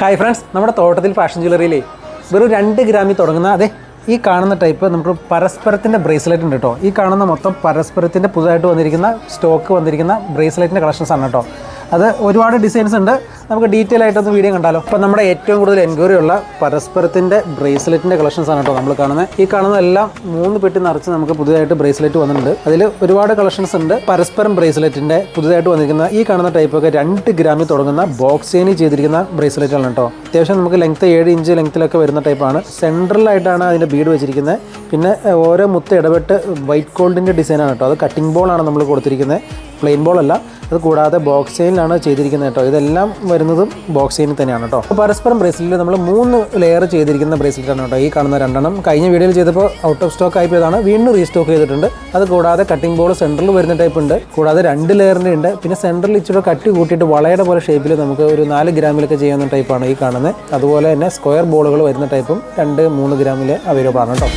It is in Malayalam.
ഹായ് ഫ്രണ്ട്സ്, നമ്മുടെ തോട്ടത്തിൽ ഫാഷൻ ജ്വല്ലറിയിലേ വെറും 2 ഗ്രാമിൽ തുടങ്ങുന്ന അതെ ഈ കാണുന്ന ടൈപ്പ് നമുക്ക് പരസ്പരത്തിൻ്റെ ബ്രേസ്ലെറ്റ് ഉണ്ട് കേട്ടോ. ഈ കാണുന്ന മൊത്തം പരസ്പരത്തിൻ്റെ പുതുതായിട്ട് വന്നിരിക്കുന്ന സ്റ്റോക്ക് വന്നിരിക്കുന്ന ബ്രേസ്ലെറ്റിൻ്റെ കളക്ഷൻസ് ആണ് കേട്ടോ. അത് ഒരുപാട് ഡിസൈൻസ് ഉണ്ട്. നമുക്ക് ഡീറ്റെയിൽ ആയിട്ടൊന്ന് വീഡിയോ കണ്ടാലോ. അപ്പോൾ നമ്മുടെ ഏറ്റവും കൂടുതൽ എൻക്വയറി ഉള്ള പരസ്പരത്തിൻ്റെ ബ്രേസ്ലെറ്റിൻ്റെ കളക്ഷൻസ് ആണ് കേട്ടോ നമ്മൾ കാണുന്നത്. ഈ കാണുന്നതെല്ലാം 3 പെട്ടി നിറച്ച് നമുക്ക് പുതിയതായിട്ട് ബ്രേസ്ലെറ്റ് വന്നിട്ടുണ്ട്. അതിൽ ഒരുപാട് കളക്ഷൻസ് ഉണ്ട്. പരസ്പരം ബ്രേസ്ലെറ്റിൻ്റെ പുതുതായിട്ട് വന്നിരിക്കുന്ന ഈ കാണുന്ന ടൈപ്പൊക്കെ 2 ഗ്രാമിൽ തുടങ്ങുന്ന ബോക്സ് ചെയിനിൽ ചെയ്തിരിക്കുന്ന ബ്രേസ്ലെറ്റാണ് കേട്ടോ. അത്യാവശ്യം നമുക്ക് ലെങ്ത്ത് 7 ഇഞ്ച് ലെങ്ത്തിലൊക്കെ വരുന്ന ടൈപ്പാണ്. സെൻട്രലായിട്ടാണ് അതിൻ്റെ ബീഡ് വെച്ചിരിക്കുന്നത്. പിന്നെ ഓരോ മുത്ത് ഇടപെട്ട് വൈറ്റ് ഗോൾഡിൻ്റെ ഡിസൈനാണ് കേട്ടോ. അത് കട്ടിംഗ് ബോളാണ് നമ്മൾ കൊടുത്തിരിക്കുന്നത്, പ്ലെയിൻ ബോൾ അല്ല. അത് കൂടാതെ ബോക്സ് ചെയിനിലാണ് ചെയ്തിരിക്കുന്നത് കേട്ടോ. ഇതെല്ലാം വരുന്നതും ബോക്സ് ചെയിനിൽ തന്നെയാണ് കേട്ടോ. അപ്പോൾ പരസ്പരം ബ്രേസ്ലെറ്റിൽ നമ്മൾ 3 ലെയർ ചെയ്തിരിക്കുന്ന ബ്രേസ്ലെറ്റാണ് കേട്ടോ. ഈ കാണുന്ന 2 കഴിഞ്ഞ വീഡിയോയിൽ ചെയ്തപ്പോൾ ഔട്ട് ഓഫ് സ്റ്റോക്ക് ആയിപ്പോയതാണ്. വീണ്ടും റീസ്റ്റോക്ക് ചെയ്തിട്ടുണ്ട്. അത് കൂടാതെ കട്ടിംഗ് ബോൾ സെൻറ്ററിൽ വരുന്ന ടൈപ്പ് ഉണ്ട്. കൂടാതെ 2 ലെയറിൻ്റെ ഉണ്ട്. പിന്നെ സെൻറ്ററിൽ ഇച്ചിരി കട്ടി കൂട്ടിയിട്ട് വളയുടെ പോലെ ഷേപ്പിൽ നമുക്ക് ഒരു 4 ഗ്രാമിലൊക്കെ ചെയ്യുന്ന ടൈപ്പാണ് ഈ കാണുന്നത്. അതുപോലെ തന്നെ സ്ക്വയർ ബോളുകൾ വരുന്ന ടൈപ്പും 2-3 ഗ്രാമിൽ അവൈലബിൾ ആണ് കേട്ടോ.